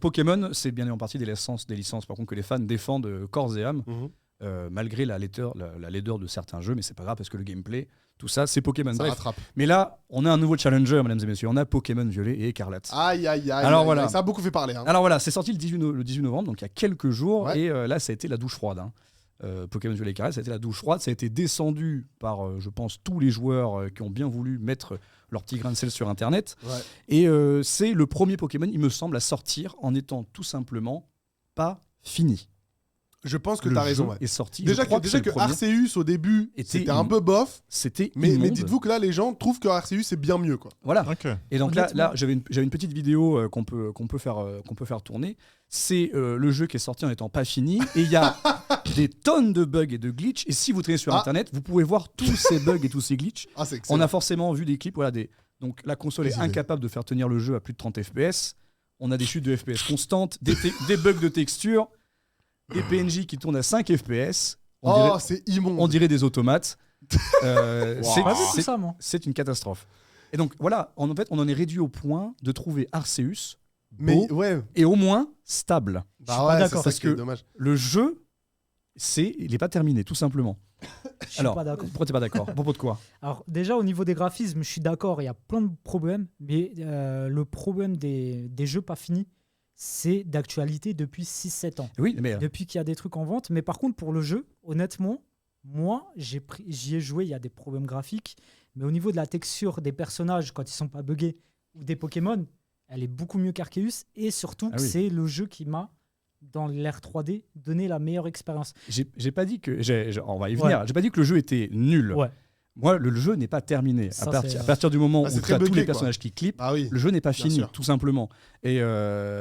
Pokémon, c'est bien en partie des licences par contre que les fans défendent corps et âme, malgré la laideur de certains jeux, mais c'est pas grave parce que le gameplay, tout ça, c'est Pokémon. Ça Bref. rattrape. Mais là, on a un nouveau challenger, mesdames et messieurs. On a Pokémon Violet et Écarlate. Aïe. Alors voilà. Ça a beaucoup fait parler. Hein. Alors voilà, c'est sorti le 18 novembre, donc il y a quelques jours, Ouais. et là, ça a été la douche froide. Hein. Pokémon Violet et Écarlate, ça a été la douche froide. Ça a été descendu par, je pense, tous les joueurs qui ont bien voulu mettre leur petit grain de sel sur Internet. Ouais. Et c'est le premier Pokémon, il me semble, à sortir en étant tout simplement pas fini. Je pense que Le t'as raison. jeu Ouais. est sorti. Déjà je crois que c'est le premier. Arceus au début c'était un immonde. peu bof, C'était mais immonde. dites-vous que là les gens trouvent que Arceus c'est bien mieux quoi. Voilà. Ok. Et donc là, Honnêtement. j'avais une petite vidéo qu'on peut faire tourner. C'est le jeu qui est sorti en étant pas fini et il y a des tonnes de bugs et de glitches. Et si vous traînez sur Internet, vous pouvez voir tous ces bugs et tous ces glitches. Ah c'est excellent. On a forcément vu des clips. Voilà, donc la console est Vas-y, incapable de faire tenir le jeu à plus de 30 FPS. On a des chutes de FPS constantes, des bugs de texture, des PNJ qui tournent à 5 FPS. C'est immonde. On dirait des automates. J'ai pas vu tout ça, moi. C'est une catastrophe. Et donc voilà, en fait, on en est réduit au point de trouver Arceus Mais beau ouais. et au moins stable. Bah ouais, d'accord, c'est ça qui est parce que- dommage. Le jeu, il n'est pas terminé, tout simplement. Je suis Alors, pas d'accord. pourquoi t'es pas d'accord? À propos de quoi? Alors déjà au niveau des graphismes, je suis d'accord, il y a plein de problèmes, mais le problème des jeux pas finis, c'est d'actualité depuis 6-7 ans. Oui, mais Depuis qu'il y a des trucs en vente, mais par contre pour le jeu, honnêtement, moi j'y ai joué, il y a des problèmes graphiques, mais au niveau de la texture des personnages quand ils sont pas buggés ou des Pokémon, elle est beaucoup mieux qu'Arceus et surtout Ah oui. c'est le jeu qui m'a dans l'ère 3D donné la meilleure expérience. j'ai pas dit que. On va y venir. J'ai pas dit que le jeu était nul. Ouais. Moi, le jeu n'est pas terminé. Ça, à c'est- partir du moment Ah, c'est où tu très as tous buggé, les quoi. personnages qui clippent, Ah oui. le jeu n'est pas Bien fini, sûr. tout simplement. Et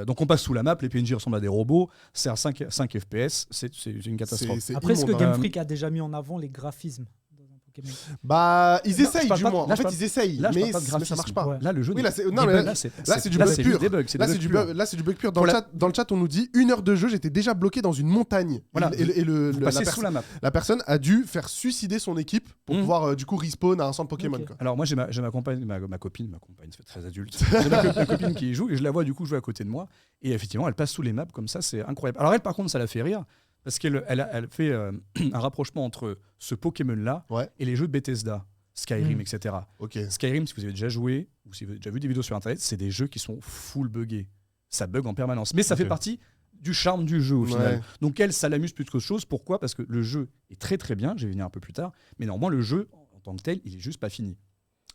donc on passe sous la map, les PNJ ressemblent à des robots, c'est à 5 FPS, c'est une catastrophe. C'est Après, est-ce que immonde, hein. Game Freak a déjà mis en avant les graphismes dans un Pokémon? Bah ils Non, je essayent parle du pas- moins. là, En je fait parle- ils essayent, Là, je mais parle pas de ça graphisme. marche pas. Ouais. Là, le jeu Oui, n'est- là, c'est- non, des mais bugs, là, c'est c'est du bug juste pur. des bugs, c'est Là des c'est bugs du purs. bug. Là c'est du bug pur. Dans Pour le la- chat, on nous dit 1 heure de jeu, j'étais déjà bloqué dans une montagne. Voilà. Et Vous passez sous la map. la personne a dû faire suicider son équipe pour Mhm. pouvoir du coup respawn à un centre Pokémon. Ok. Quoi. Alors moi j'ai ma compagne, ma copine, ça fait très adulte. J'ai ma copine qui y joue et je la vois du coup jouer à côté de moi et effectivement elle passe sous les maps comme ça, c'est incroyable. Alors elle par contre ça la fait rire parce elle fait un rapprochement entre ce Pokémon là Ouais. et les jeux de Bethesda, Skyrim, Mm. etc. Ok. Skyrim, si vous avez déjà joué ou si vous avez déjà vu des vidéos sur internet, c'est des jeux qui sont full buggés. Ça bug en permanence. Mais ça Ok. fait partie du charme du jeu au final. Ouais. Donc elle, ça l'amuse plus qu'autre chose. Pourquoi? Parce que le jeu est très très bien, je vais venir un peu plus tard, mais néanmoins le jeu en tant que tel, il est juste pas fini.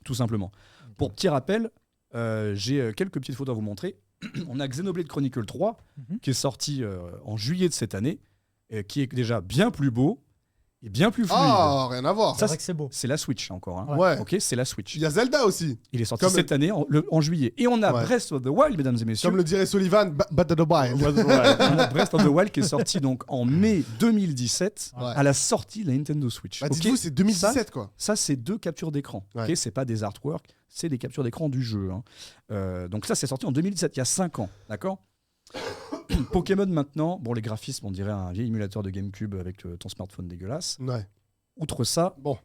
Tout simplement. Pour petit rappel, j'ai quelques petites photos à vous montrer. On a Xenoblade Chronicle 3 Mhm. qui est sorti en juillet de cette année, qui est déjà bien plus beau et bien plus fluide. Ah, rien à voir. C'est vrai que c'est beau. C'est la Switch encore. Hein. Ouais. Ok, c'est la Switch. Il y a Zelda aussi. Il est sorti Comme- cette année en juillet. Et on a Ouais. Breath of the Wild, mesdames et messieurs. Comme le dirait Sullivan, But the Wild. On a Breath of the Wild qui est sorti donc en mai 2017 Ouais. à la sortie de la Nintendo Switch. Bah, Ok, dites-vous, c'est 2017 quoi. ça, c'est 2 captures d'écran. Ouais. Ok, c'est pas des artworks, c'est des captures d'écran du jeu. Hein. Donc ça, c'est sorti en 2017, il y a 5 ans. D'accord. Pokémon maintenant, bon, les graphismes, on dirait un vieil émulateur de GameCube avec ton smartphone dégueulasse. Ouais. Outre ça, Bon.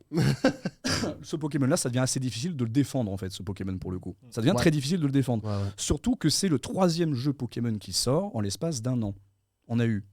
ce Pokémon-là, ça devient assez difficile de le défendre, en fait, ce Pokémon, pour le coup. Ça devient Ouais. très difficile de le défendre. Ouais, ouais. Surtout que c'est le 3e jeu Pokémon qui sort en l'espace d'1 an. On a eu,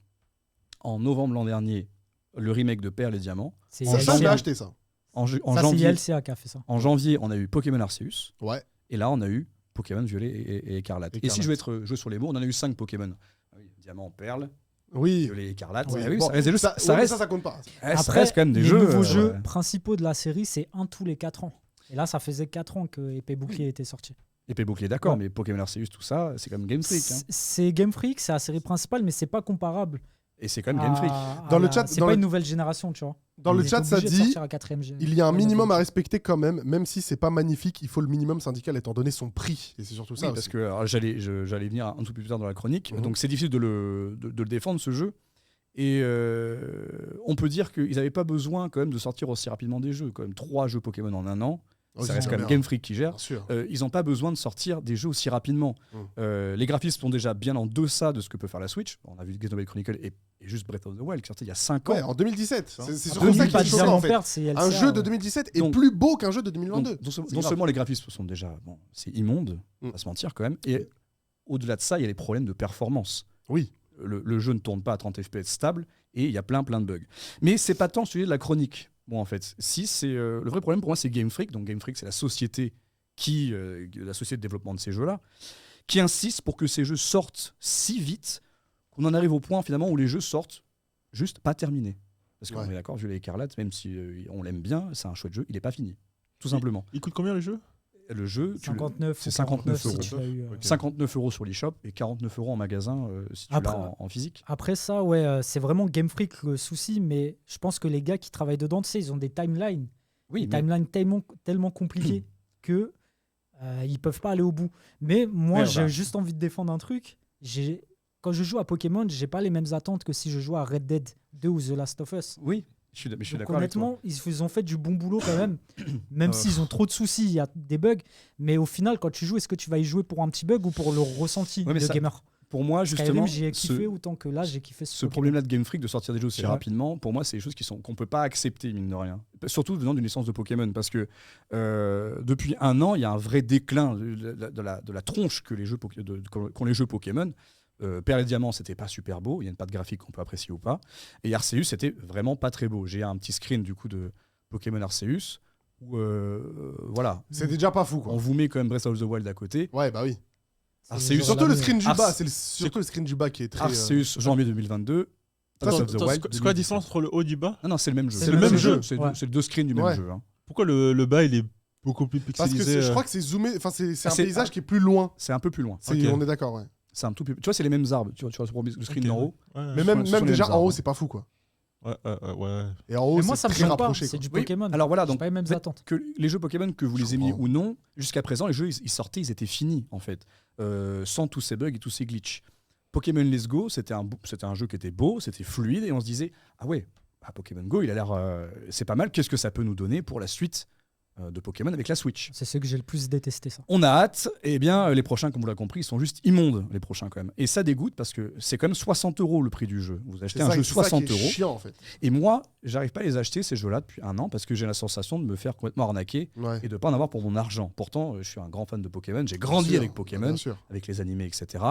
en novembre l'an dernier, le remake de Perles et Diamants. C'est Ça, je l'ai ILCA. acheté ça. En Ça, c'est janvier, ILCA qui a fait ça. en janvier, on a eu Pokémon Arceus. Ouais. Et là, on a eu Pokémon Violet et Écarlate. Et si je veux être joué sur les mots, on en a eu 5 Pokémon. Ah oui, Diamant, Perle, Oui. Violet, Écarlate. Oui. Ah oui, Bon, ça reste des jeux. ça, Ça ouais, mais reste, ça compte pas. ça Après, reste quand même des les jeux. nouveaux jeux ouais. principaux de la série, c'est un tous les 4 ans. Et là, ça faisait 4 ans que Épée Bouclier était sorti. Épée bouclier, d'accord, Ouais. mais Pokémon Arceus, tout ça, c'est comme Game Freak. Hein. C'est Game Freak, c'est la série principale, mais c'est pas comparable. Et c'est quand même Game Freak. Dans le chat- c'est dans pas le- une nouvelle génération, tu vois. Dans le Ils chat, étaient ça obligés de dit sortir un 4e gé- il y a un minimum à évolution. respecter quand même si c'est pas magnifique, il faut le minimum syndical étant donné son prix. Et c'est surtout ça Oui, aussi. parce que alors, j'allais venir un tout peu plus tard dans la chronique. Mhm. Donc c'est difficile de le défendre, ce jeu. Et on peut dire qu'ils n'avaient pas besoin quand même de sortir aussi rapidement des jeux. Quand même 3 jeux Pokémon en 1 an. Oh, Ça ils reste sont quand même bien. Game Freak qui gère. Bien sûr. Ils n'ont pas besoin de sortir des jeux aussi rapidement. Les graphismes sont déjà bien en deçà de ce que peut faire la Switch. On a vu Xenoblade Chronicle et juste Breath of the Wild qui est sorti il y a 5 ans. Ouais, en 2017. C'est En surtout ça qui Pas est de choquant en Diamant fait. Perdre, c'est ILCA, Un jeu de ouais. 2017 est Donc- plus beau qu'un jeu de Donc, 2022. non C'est non grave. seulement les graphismes sont déjà, bon, c'est immonde, Mm. on va se mentir quand même, et au-delà de ça, il y a les problèmes de performance. Oui. Le jeu ne tourne pas à 30 FPS stable et il y a plein de bugs. Mais c'est pas tant celui de la chronique. Bon, en fait, si c'est le vrai problème pour moi, c'est Game Freak. Donc Game Freak, c'est la société de développement de ces jeux-là, qui insiste pour que ces jeux sortent si vite qu'on en arrive au point finalement où les jeux sortent juste pas terminés. Parce qu'on est d'accord, Violet Écarlate, même si on l'aime bien, c'est un chouette jeu, il n'est pas fini. Tout simplement. Il coûte combien le jeu ? Le jeu, 59 c'est ou 59 49 euros. si tu l'as eu, 59 euros sur l'eShop et 49 euros en magasin si tu Après- l'as en physique. Après ça, ouais, c'est vraiment Game Freak le souci, mais je pense que les gars qui travaillent dedans, tu sais, ils ont des timelines. Oui, Des timelines tellement compliquées que ils peuvent pas aller au bout. Mais moi, Ouais, j'ai bah. juste envie de défendre un truc. Quand je joue à Pokémon, j'ai pas les mêmes attentes que si je joue à Red Dead 2 ou The Last of Us. oui, je suis Donc d'accord avec toi. honnêtement, ils ont fait du bon boulot quand même. Même s'ils ont trop de soucis, il y a des bugs. Mais au final, quand tu joues, est-ce que tu vas y jouer pour un petit bug ou pour le ressenti Ouais, mais de ça, gamer? Pour moi, Skyrim, justement, j'y ai kiffé autant que là, j'ai kiffé ce Pokémon. problème-là de Game Freak de sortir des jeux aussi C'est vrai. rapidement, pour moi, c'est des choses qu'on peut pas accepter, mine de rien. Surtout venant d'une licence de Pokémon, parce que depuis un an, il y a un vrai déclin de la tronche que les jeux qu'ont les jeux Pokémon. Perle et Diamant, c'était pas super beau, il y a une patte graphique qu'on peut apprécier ou pas. Et Arceus, c'était vraiment pas très beau. J'ai un petit screen du coup de Pokémon Arceus où voilà, C'était déjà pas fou, quoi. on vous met quand même Breath of the Wild à côté. Ouais, bah oui. Arceus, Surtout le screen du bas, Ars- c'est surtout le screen du bas qui est très. Arceus, janvier 2022. Ça, Breath of the Attends, Wild, c'est quoi la 2017. différence entre le haut et du bas ? Non, c'est le même jeu. C'est le même jeu. C'est Ouais. c'est deux screens du même Ouais. jeu. hein. Pourquoi le bas il est beaucoup plus Parce que pixelisé je crois que c'est zoomé. Enfin, c'est un c'est- paysage qui est plus loin. C'est un peu plus loin. C'est- Ok. On est d'accord, ouais. C'est un tout petit peu- Tu vois, c'est les mêmes arbres. Tu vois le screen Ok, d'en haut. Ouais, Mais ce même sont les déjà mêmes en haut, arbres. c'est pas fou, quoi. ouais. Et en haut, Mais moi, ça c'est me très choque pas. rapproché. C'est quoi. du Oui, Pokémon. alors voilà, J'ai donc, pas les mêmes en fait, attentes. Que les jeux Pokémon, que vous Je les aimiez comprends. ou non, jusqu'à présent, les jeux, ils sortaient, ils étaient finis, en fait. Sans tous ces bugs et tous ces glitches. Pokémon Let's Go, c'était un jeu qui était beau, c'était fluide, et on se disait, ah ouais, bah, Pokémon Go, il a l'air... c'est pas mal, qu'est-ce que ça peut nous donner pour la suite de Pokémon avec la Switch? C'est ce que j'ai le plus détesté, ça. On a hâte, et bien les prochains, comme vous l'avez compris, ils sont juste immondes, les prochains quand même. Et ça dégoûte parce que c'est quand même 60 € le prix du jeu. Vous achetez un jeu C'est ça 60 qui est €. chiant, en fait. Et moi, j'arrive pas à les acheter ces jeux-là depuis un an parce que j'ai la sensation de me faire complètement arnaquer Ouais. et de pas en avoir pour mon argent. Pourtant, je suis un grand fan de Pokémon, j'ai grandi Bien sûr, avec Pokémon, Bien sûr, avec les animés, etc.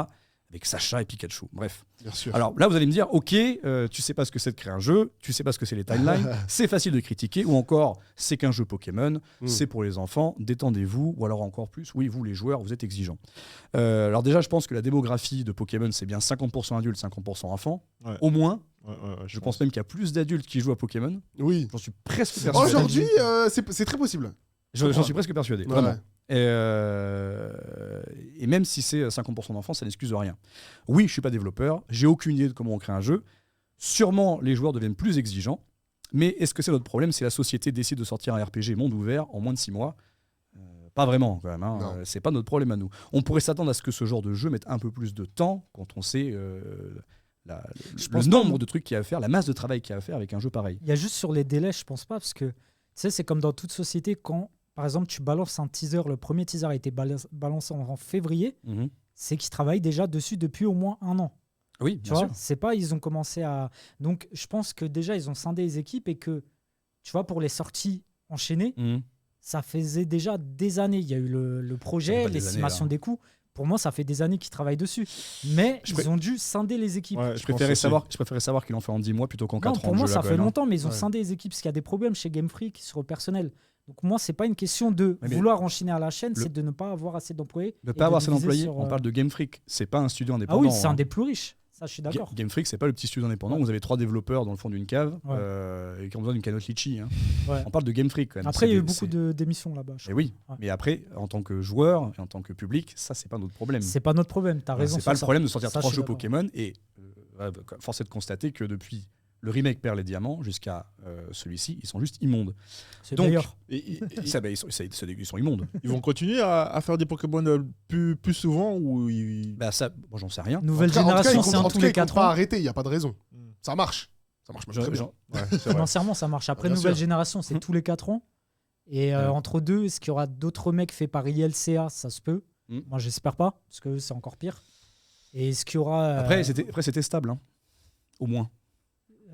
Avec Sacha et Pikachu. Bref. bien sûr. Alors là, vous allez me dire, ok, tu sais pas ce que c'est de créer un jeu, tu sais pas ce que c'est les timelines, c'est facile de critiquer, ou encore, c'est qu'un jeu Pokémon, c'est pour les enfants, détendez-vous, ou alors encore plus, oui, vous les joueurs, vous êtes exigeants. Alors déjà, je pense que la démographie de Pokémon, c'est bien 50% adultes, 50% enfants, Ouais. au moins. Ouais, Je pense même qu'il y a plus d'adultes qui jouent à Pokémon. Oui. J'en suis presque persuadé. Aujourd'hui, c'est très possible. J'en suis presque persuadé, Ouais. vraiment. Et même si c'est 50% d'enfants, ça n'excuse rien. Oui, je suis pas développeur, j'ai aucune idée de comment on crée un jeu. Sûrement, les joueurs deviennent plus exigeants. Mais est-ce que c'est notre problème si la société décide de sortir un RPG monde ouvert en moins de 6 mois? Pas vraiment, quand même. Hein. Non. C'est pas notre problème à nous. On pourrait s'attendre à ce que ce genre de jeu mette un peu plus de temps quand on sait Je le pense pas, nombre moi. de trucs qu'il y a à faire, la masse de travail qu'il y a à faire avec un jeu pareil. Il y a juste sur les délais, je pense pas, parce que tu sais, c'est comme dans toute société, quand par exemple tu balances un teaser, le premier teaser a été balancé en février, Mhm. c'est qu'ils travaillent déjà dessus depuis au moins un an. Oui, Tu bien vois, sûr. c'est pas, ils ont commencé à. Donc je pense que déjà ils ont scindé les équipes et que, tu vois, pour les sorties enchaînées, Mhm. ça faisait déjà des années. Il y a eu le Ça fait projet, pas des l'estimation années, là. des coûts. Pour moi, ça fait des années qu'ils travaillent dessus. Mais Je ils pré- ont dû scinder les équipes. Ouais, Je je préférais pense aussi. savoir qu'ils l'ont fait en 10 mois plutôt qu'en Non, 4 ans. pour le moi, jeu, ça là, quand fait même, hein. longtemps, mais ils ont Ouais. scindé les équipes parce qu'il y a des problèmes chez Game Freak sur le personnel. Donc moi, c'est pas une question de Ouais, mais vouloir enchaîner à la chaîne, le- c'est de ne pas avoir assez d'employés. Ne et pas avoir de assez diviser d'employés, sur, on parle de Game Freak. C'est pas un studio Ah indépendant. oui, c'est hein. un des plus riches. Ça, je suis d'accord. Game Freak, c'est pas le petit studio indépendant. Ouais. Où vous avez 3 développeurs dans le fond d'une cave Ouais. et qui ont besoin d'une canotte litchi. Hein. Ouais. On parle de Game Freak quand même. Après, C'est il y a eu des- beaucoup c'est- d'émissions là-bas. je Et oui, Ouais. mais après, en tant que joueur et en tant que public, ça, c'est pas notre problème. C'est pas notre problème, t'as raison. C'est sur pas le ça. problème de sortir Ça, 3 je suis jeux d'accord. Pokémon. Et force est de constater que depuis le remake Perle et Diamant jusqu'à celui-ci, ils sont juste immondes. C'est Donc, d'ailleurs. Ça, bah, ils sont immondes. Ils vont continuer à faire des Pokémon plus souvent ou ils... Bah, ça, bon, j'en sais rien. Nouvelle En tout cas, génération, ils c'est comptent- un en tous tout cas, les ils comptent 4 pas ans. arrêter, il n'y a pas de raison. Ça marche. Ça marche même très bien. Ouais, c'est vrai. Financièrement, ça marche. Après, Bien nouvelle sûr. génération, c'est tous les 4 ans. Et Ouais. entre deux, est-ce qu'il y aura d'autres mecs faits par ILCA? Ça se peut. Mm. Moi, j'espère pas, parce que c'est encore pire. Et est-ce qu'il y aura Après, c'était stable, hein. Au moins.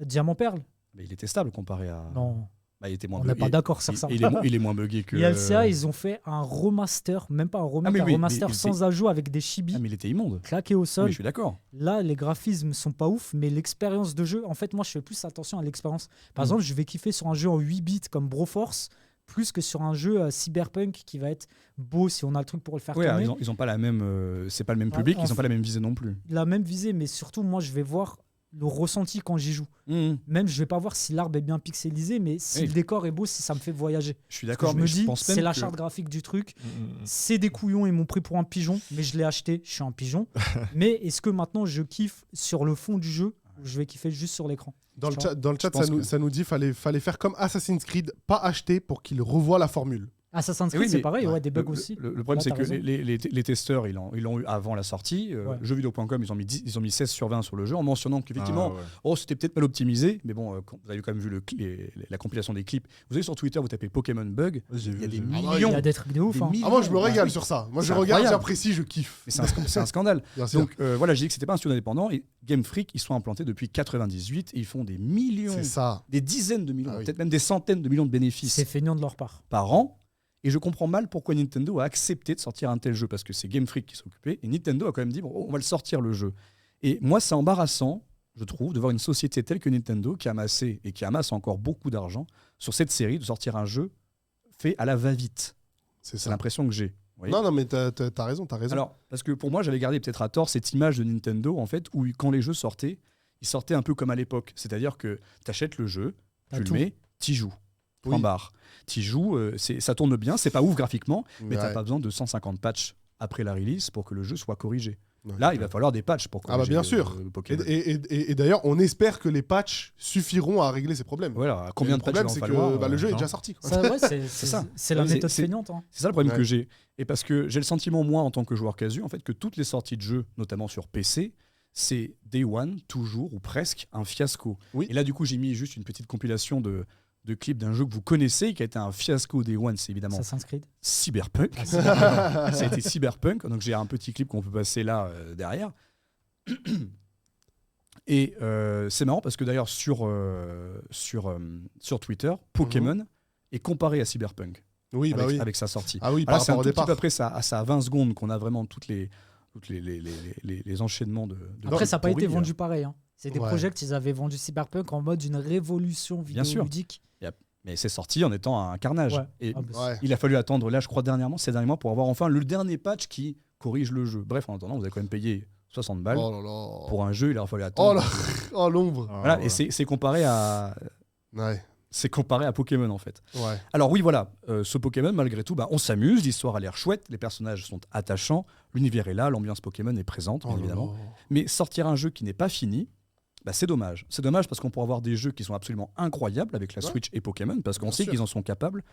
Diamant Perle? Mais il était stable comparé à. Non. Bah, il était moins On n'est buggé. pas d'accord sur ça. Il est moins buggé que. Et LCA, ils ont fait un remaster, même pas un remake, mais un oui, remaster mais sans ajout avec des chibis Ah, mais il était immonde. claqués au Mais sol. je suis d'accord. Là, les graphismes sont pas ouf, mais l'expérience de jeu, en fait, moi, je fais plus attention à l'expérience. Par Mm. exemple, je vais kiffer sur un jeu en 8 bits comme Broforce, plus que sur un jeu cyberpunk qui va être beau si on a le truc pour le faire Ouais, alors, tourner. ils ont pas la même. C'est pas le même Ah, public, en ils ont pas la même visée non plus. La même visée, mais surtout, moi, je vais voir le ressenti quand j'y joue. Même, je vais pas voir si l'arbre est bien pixelisé, mais si Oui. le décor est beau, si ça me fait voyager. Je suis Parce que d'accord, je mais me je dis, pense même c'est la que- charte graphique du truc. Mm. C'est des couillons, ils m'ont pris pour un pigeon, mais je l'ai acheté, je suis un pigeon. Mais est-ce que maintenant je kiffe sur le fond du jeu ou je vais kiffer juste sur l'écran? Dans le Tu chat, Je pense que- ça nous dit fallait faire comme Assassin's Creed, pas acheter pour qu'il revoie la formule. Assassin's Eh Creed, oui, c'est mais- pareil, ouais, ouais, des bugs Le- aussi. Le problème, Là, c'est t'as que raison. les testeurs, ils l'ont eu avant la sortie. Ouais. Jeuxvideo.com, ils ont mis 16 sur 20 sur le jeu en mentionnant qu'effectivement, Ah, ouais. oh, c'était peut-être mal optimisé. Mais bon, vous avez quand même vu la compilation des clips. Vous allez sur Twitter, vous tapez Pokémon Bug. J'ai Il y a vu, des j'ai vu. Il y millions. a des trucs de ouf. Des hein. millions. Ah, moi, je me régale Oui. sur ça. Moi, je C'est regarde, incroyable. j'apprécie, je kiffe. Mais c'est un scandale. Bien sûr. Donc voilà, j'ai dit que c'était pas un studio indépendant. Et Game Freak, ils sont implantés depuis 98 et ils font des millions, C'est ça. des dizaines de millions, Ah oui. peut-être même des centaines de millions de bénéfices C'est feignant de leur part. par an. Et je comprends mal pourquoi Nintendo a accepté de sortir un tel jeu, parce que c'est Game Freak qui s'est occupé, et Nintendo a quand même dit, bon, on va le sortir le jeu. Et moi, c'est embarrassant, je trouve, de voir une société telle que Nintendo qui a amassé, et qui amasse encore beaucoup d'argent, sur cette série, de sortir un jeu fait à la va-vite. C'est C'est ça. l'impression que j'ai. Vous voyez. Non, mais t'as raison, t'as raison. Alors, parce que pour moi, j'avais gardé peut-être à tort cette image de Nintendo, en fait, où quand les jeux sortaient, ils sortaient un peu comme à l'époque. C'est-à-dire que tu achètes le jeu, T'as tu tout. le mets, t'y joues. Point Oui. barre. T'y joues, ça tourne bien, c'est pas ouf graphiquement, mais t'as Ouais. pas besoin de 150 patchs après la release pour que le jeu soit corrigé. Ouais. Là, il va falloir des patchs pour Ah bah corriger bien sûr. Pokémon. Et d'ailleurs, on espère que les patchs suffiront à régler ces problèmes. Voilà, combien le de patchs problème, il c'est va que falloir le jeu est non. déjà sorti. quoi. Ça, ouais, C'est ça. C'est la C'est- méthode c'est- feignante. hein. C'est ça le problème Ouais. que j'ai. Et parce que j'ai le sentiment, moi, en tant que joueur casu, en fait, que toutes les sorties de jeux, notamment sur PC, c'est Day One, toujours ou presque, un fiasco. Oui. Et là, du coup, j'ai mis juste une petite compilation de clips d'un jeu que vous connaissez, qui a été un fiasco Day One, c'est évidemment Assassin's Creed. Cyberpunk. Ah, Ça a été Cyberpunk, donc j'ai un petit clip qu'on peut passer là derrière. Et c'est marrant parce que d'ailleurs sur Twitter, Pokémon est comparé à Cyberpunk Oui, bah avec, oui. avec sa sortie. Ah oui, Voilà, par c'est un rapport au tout petit départ. peu après ça à 20 secondes qu'on a vraiment toutes les enchaînements de Après, ça n'a pas pourris, été vendu pareil. hein. C'est des Ouais. projets qu'ils avaient vendu Cyberpunk en mode une révolution Bien sûr. vidéoludique. mais c'est sorti en étant un carnage. Ouais. Et Ah, bah, Ouais. il a fallu attendre, là, je crois, ces derniers mois, pour avoir enfin le dernier patch qui corrige le jeu. Bref, en attendant, vous avez quand même payé 60 balles Oh là là. pour un jeu, il a fallu Oh attendre. là. Oh l'ombre. Ah, Voilà, ouais. et c'est comparé à Pokémon, en fait. Ouais. Alors oui, voilà, ce Pokémon, malgré tout, bah, on s'amuse, l'histoire a l'air chouette, les personnages sont attachants, l'univers est là, l'ambiance Pokémon est présente, bien Oh là évidemment. là. Mais sortir un jeu qui n'est pas fini, bah, c'est dommage. C'est dommage parce qu'on pourrait avoir des jeux qui sont absolument incroyables avec la Ouais. Switch et Pokémon, parce qu'on Bien sait sûr. qu'ils en sont capables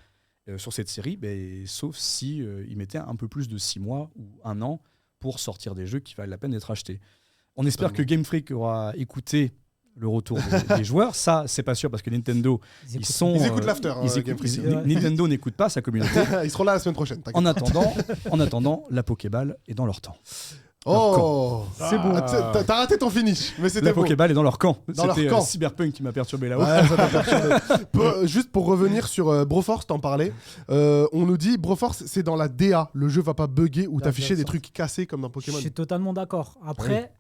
sur cette série, sauf si ils mettaient un peu plus de 6 mois ou 1 an pour sortir des jeux qui valent la peine d'être achetés. On espère que Totalement. Game Freak aura écouté le retour des joueurs. Ça, c'est pas sûr parce que Nintendo, ils écoutent. sont. Ils écoutent l'after, hein, ils Game écoutent- Freak. ils- Nintendo n'écoute pas sa communauté. Ils seront là la semaine prochaine. t'inquiète. En attendant, la Pokéball est dans leur temps. Oh. C'est beau. Ah, t'as raté ton finish, mais c'était La beau. Pokéball est dans leur camp. Dans leur C'était camp. Cyberpunk qui m'a perturbé là-haut. Ouais, ça t'a perturbé. Juste pour revenir sur Broforce, t'en parlais. On nous dit Broforce, c'est dans la DA. Le jeu va pas bugger ou La t'afficher des DA trucs cassés comme dans Je Pokémon. suis totalement d'accord. Après,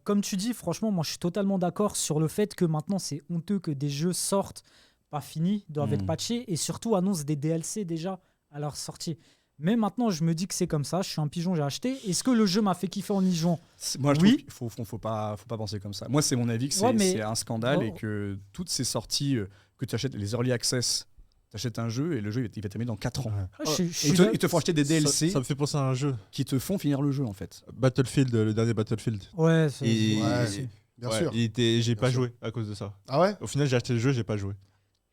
comme tu dis, franchement, moi je suis totalement d'accord sur le fait que maintenant c'est honteux que des jeux sortent pas finis, doivent être patchés et surtout annoncent des DLC déjà à leur sortie. Mais maintenant, je me dis que c'est comme ça. Je suis un pigeon, j'ai acheté. Est-ce que le jeu m'a fait kiffer en y jouant? Moi, je Oui. trouve qu'il faut pas penser comme ça. Moi, c'est mon avis que c'est Ouais, mais- c'est un scandale Oh. et que toutes ces sorties que tu achètes, les early access, tu achètes un jeu et le jeu il va terminer dans 4 ans. Ah, je Et suis ils te font acheter des DLC Ça me fait penser à un jeu. qui te font finir le jeu en fait. Battlefield, le dernier Battlefield. Ouais, Et- Ouais. Bien sûr. J'ai Bien pas sûr. joué à cause de ça. Ah ouais. Au final, j'ai acheté le jeu, j'ai pas joué.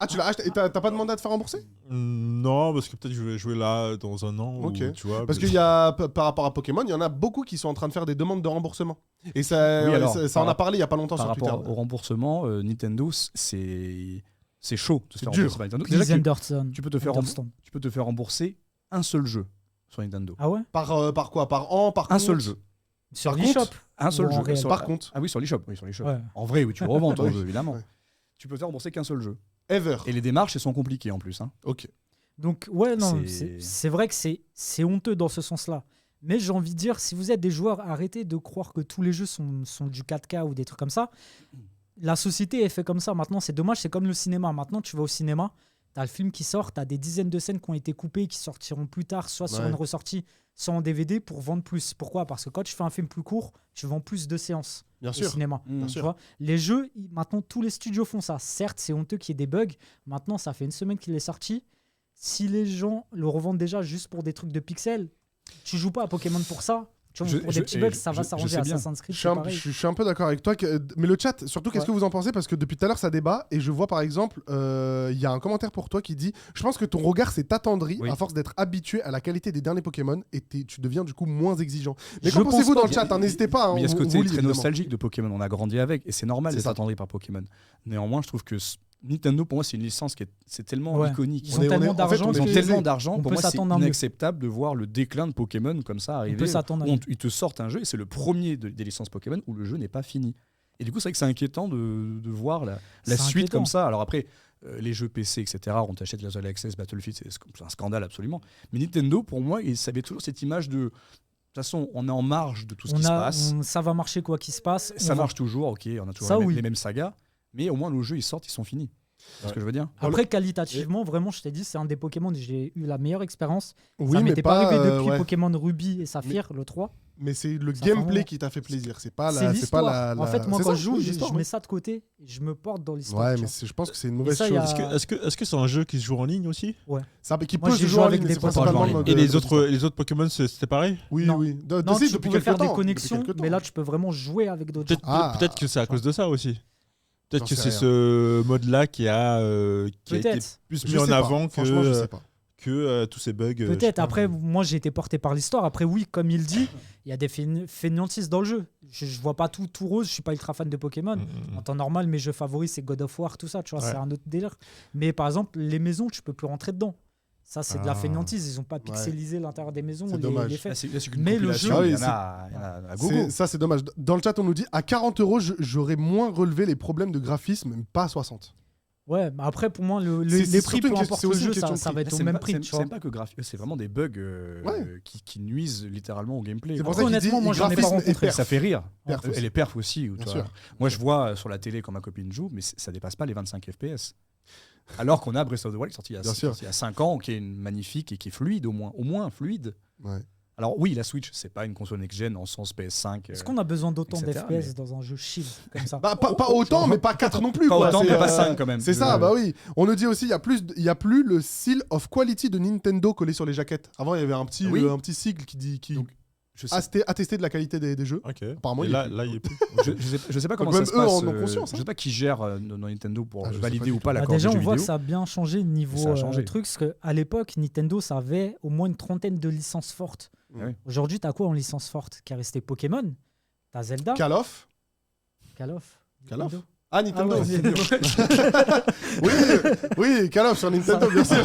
Ah, tu l'as acheté et t'as pas demandé à te faire rembourser? Non, parce que peut-être je vais jouer là dans un an. Ok. Ou, tu vois, Parce mais- qu'il y a, par rapport à Pokémon, il y en a beaucoup qui sont en train de faire des demandes de remboursement. Et ça, Oui, alors, ça en a par- parlé il y a pas longtemps Par sur Twitter. rapport au remboursement, Nintendo, c'est chaud de se C'est faire dur. rembourser par Nintendo. Please Déjà que Anderson. tu peux te faire Understand. tu peux te faire rembourser un seul jeu sur Nintendo. Ah ouais? Par quoi? Par an? Par Un compte? seul jeu. Sur Par l'eShop? contre, Un seul Ou en jeu. réel. Sur- Par contre. Ah oui, sur l'eShop. Oui, sur l'eShop. Ouais. En vrai, oui, tu le revends ton Oui. jeu, évidemment. Ouais. Tu peux te faire rembourser qu'un seul jeu. Ever. Et les démarches, elles sont compliquées en plus. Hein. Ok. Donc, ouais, non, C'est- c'est vrai que c'est honteux dans ce sens-là. Mais j'ai envie de dire, si vous êtes des joueurs, arrêtez de croire que tous les jeux sont du 4K ou des trucs comme ça. La société est faite comme ça. Maintenant, c'est dommage, c'est comme le cinéma. Maintenant, tu vas au cinéma, tu as le film qui sort, tu as des dizaines de scènes qui ont été coupées, qui sortiront plus tard, soit sur Ouais. une ressortie, soit en DVD pour vendre plus. Pourquoi ? Parce que quand tu fais un film plus court, tu vends plus de séances Bien au sûr. cinéma. Bien Tu sûr. vois, les jeux, maintenant, tous les studios font ça. Certes, c'est honteux qu'il y ait des bugs. Maintenant, ça fait une semaine qu'il est sorti. Si les gens le revendent déjà juste pour des trucs de pixels, tu joues pas à Pokémon pour ça. Tu vois, pour des petits bugs, ça va s'arranger. sais bien. Assassin's Creed, Je c'est suis, pareil. je suis un peu d'accord avec toi. Mais le chat, surtout, qu'est-ce Ouais. que vous en pensez? Parce que depuis tout à l'heure, ça débat. Et je vois par exemple, il y a un commentaire pour toi qui dit: je pense que ton regard s'est attendri Oui. à force d'être habitué à la qualité des derniers Pokémon et tu deviens du coup moins exigeant. Mais Je qu'en pense pensez-vous pas dans le qu'il chat? Hein, n'hésitez pas. Mais il y a ce on côté vous lit, très évidemment. nostalgique de Pokémon. On a grandi avec et c'est normal C'est d'être ça. attendri par Pokémon. Néanmoins, je trouve que Nintendo, pour moi, c'est une licence c'est tellement Ouais. iconique. Ils ont tellement en fait, d'argent on est Ils ont que- tellement d'argent, on pour peut moi, c'est s'attendre à mieux. inacceptable de voir le déclin de Pokémon comme ça On arriver. peut s'attendre à Où mieux. ils te sortent un jeu et c'est le premier des licences Pokémon où le jeu n'est pas fini. Et du coup, c'est vrai que c'est inquiétant de voir la C'est suite inquiétant. comme ça. Alors après, les jeux PC, etc., on t'achète la Early Access, Battlefield, c'est un scandale absolument. Mais Nintendo, pour moi, ça avait toujours cette image de... De toute façon, on est en marge de tout ce qui se passe. Ça va marcher quoi qu'il se passe. Ça On va- marche toujours, ok, on a toujours Ça, les, oui. les mêmes sagas. Mais au moins, nos jeux, ils sortent, ils sont finis. C'est ce que je veux dire. Après, qualitativement, vraiment, je t'ai dit, c'est un des Pokémon où j'ai eu la meilleure expérience. Oui, ça mais m'était pas arrivé depuis ouais. Pokémon Ruby et Saphir, le 3. Mais c'est le Ça, gameplay vraiment- qui t'a fait plaisir. C'est pas C'est la. C'est l'histoire. pas la. En fait, moi, c'est quand ça, je joue, oui, je l'histoire, mets oui. ça de côté et je me porte dans l'histoire. Ouais, tu mais vois. je pense que c'est une mauvaise ça, il y chose. a- Est-ce que c'est un jeu qui se joue en ligne aussi? Ça, qui Moi, peut j'ai se joué jouer en avec ligne, des c'est potes principalement en le mode. Et de discussion. les autres Pokémon, c'était pareil? Oui, Non. oui. Non, Si, tu depuis pouvais quelques faire temps. des Depuis connexions, quelques mais temps. là, tu peux vraiment jouer avec d'autres gens. Peut-être que c'est à cause de ça aussi. Peut-être J'en que sais c'est rien. ce mode-là qui a été Peut-être. plus Je mis en sais pas. avant Franchement, je sais pas. que tous ces bugs. je sais Peut-être. pas. Après, moi, j'ai été porté par l'histoire. Après, oui, comme il dit, il y a des fainéantises dans le jeu. Je vois pas tout rose. Je suis pas ultra fan de Pokémon. En temps normal, mes jeux favoris, c'est God of War, tout ça. Tu vois, Ouais. c'est un autre délire. Mais par exemple, les maisons, tu peux plus rentrer dedans. Ça, c'est de la Ah. fainéantise. Ils ont pas pixelisé l'intérieur des maisons. C'est dommage. les faits. Là, c'est qu'une Mais le compilation, jeu- il y Ah en oui, a, il y en a à gogo. Ça, c'est dommage. Dans le chat, on nous dit: à 40 €, j'aurais moins relevé les problèmes de graphisme, mais pas à 60. Ouais, mais après, pour moi, C'est les prix, surtout une peu question- importe c'est le aussi une jeu, question de ça prix. va être au C'est même pas- prix. c'est- Tu vois. C'est pas que graphique, c'est vraiment des bugs Ouais. qui nuisent littéralement au gameplay. C'est pour Après, ça qu'il dit honnêtement, moi, j'en ai pas graphisme et rencontré. perf. Ça fait rire. Perf aussi. Elle est perf aussi. Bien toi. sûr. Moi, je vois sur la télé quand ma copine joue, mais ça dépasse pas les 25 FPS. Alors qu'on a Breath of the Wild sorti Bien sûr. il y a 5 ans, qui est magnifique et qui est fluide au moins fluide. Ouais. Alors oui, la Switch, c'est pas une console next-gen en sens PS5. Est-ce qu'on a besoin d'autant etc., d'FPS mais- dans un jeu chill comme ça? Bah, pas autant, mais pas 4 non plus. Pas quoi. autant, C'est, mais pas 5 quand même. C'est ça, bah oui. On nous dit aussi, il y a plus le seal of quality de Nintendo collé sur les jaquettes. Avant, il y avait un petit, Oui. un petit sigle qui Donc, je sais, attestait de la qualité des jeux. Ok. Apparemment, Et il là, est plus. là, il est plus. je sais pas comment même ça se eux passe. en ont conscience, Je hein. sais pas qui gère dans Nintendo pour Ah, je sais valider pas ou du pas Bah, l'accord déjà, du on jeu voit que vidéo. ça a bien changé niveau Ça a changé. truc, parce qu'à l'époque, Nintendo, ça avait au moins une trentaine de licences fortes. Ouais. Aujourd'hui, t'as quoi en licence forte qui est resté Pokémon? T'as Zelda? Call of. Call of? Call of Nintendo. Ah, Nintendo. Ah ouais, oui, oui, Call of sur Nintendo, bien sûr.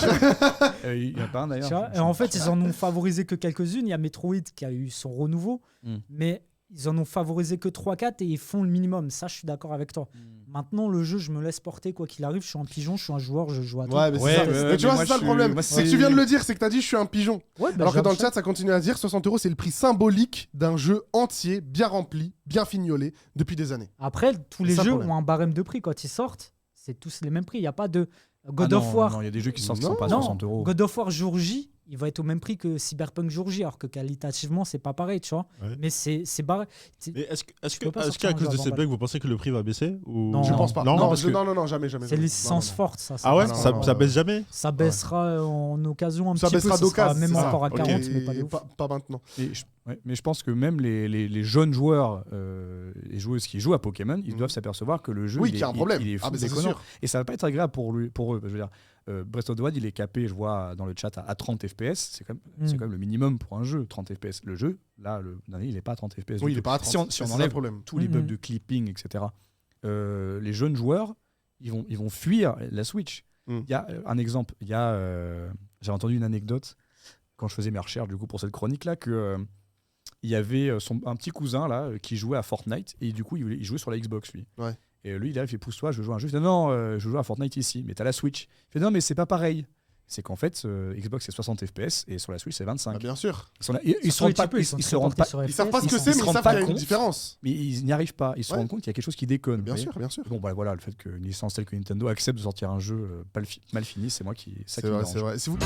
Il y en a pas un d'ailleurs. Tu vois, et en fait, ils en ont favorisé que quelques-unes. Il y a Metroid qui a eu son renouveau, mais ils en ont favorisé que 3-4 et ils font le minimum. Ça, je suis d'accord avec toi. Maintenant, le jeu, je me laisse porter quoi qu'il arrive. Je suis un pigeon, je suis un joueur, je joue à tout. Ouais, mais c'est Ouais, ça. ouais, Mais ouais, tu vois, mais c'est ça moi, le problème. moi, C'est que tu viens de le dire, c'est que t'as dit je suis un pigeon. Ouais, bah, Alors que dans le j'aime chat, ça continue à dire 60 €, c'est le prix symbolique d'un jeu entier, bien rempli, bien fignolé, depuis des années. Après, tous les ça le jeux problème. ont un barème de prix quand ils sortent. C'est tous les mêmes prix. Il n'y a pas de Ah God non, of War. non, il y a des jeux qui sortent qui Non. sont pas à Non, 60 €. God of War jour J, il va être au même prix que Cyberpunk jour J, alors que qualitativement, c'est pas pareil, tu vois. Ouais. Mais c'est barré. Mais est-ce Tu peux pas qu'à sortir un cause jeu de ces avant bugs, vous pensez que le prix va baisser ou... Non. Je pense pas. Non, parce que- non, jamais. C'est jamais. les Non, licences non. fortes, ça. Ah ouais, non, ça, non, ça non. baisse jamais? Ça baissera en occasion un Ça petit peu. baissera Ça sera d'occasion. même c'est ça. encore à Ok. 40, mais pas de Et ouf. pas maintenant. Mais je pense que même les jeunes joueurs, les joueuses qui jouent à Pokémon, ils doivent s'apercevoir que le jeu Oui, il qu'il y a un est- problème. il est Ah, fou mais ça, c'est déconnant. sûr. Et ça va pas être agréable pour eux. Je veux dire, Breath of the Wild, il est capé, je vois dans le chat, à 30 FPS. C'est quand même le minimum pour un jeu, 30 FPS. Le jeu, là, le dernier, il est pas à 30 FPS. Oui, du il est tout. pas à 30. Si on C'est ça enlève le problème. tous les bugs Mhm. de clipping, etc., les jeunes joueurs, ils vont fuir la Switch. Mm. Il y a un exemple. J'ai entendu une anecdote quand je faisais mes recherches du coup pour cette chronique là que il y avait un petit cousin là qui jouait à Fortnite et du coup il jouait sur la Xbox lui. Ouais. Et lui, il arrive, il fait pousse-toi, je veux jouer à un jeu. Il fait non, je veux jouer à Fortnite ici, mais t'as la Switch. Il fait non, mais c'est pas pareil. C'est qu'en fait, Xbox c'est 60 FPS et sur la Switch c'est 25. Ah, bien sûr. Ils se rendent pas, ils se rendent pas, Ils savent pas ce que ils c'est, se mais ils rendent savent pas qu'il y a une compte. différence. mais ils n'y arrivent pas. Ils se Ouais. rendent compte qu'il y a quelque chose qui déconne. Bien vous sûr, bien sûr. voyez. Bon, bah, voilà, le fait qu'une licence telle que Nintendo accepte de sortir un jeu mal fini, c'est moi qui. Ça C'est qui me vrai, dérange. c'est vrai. Si vous-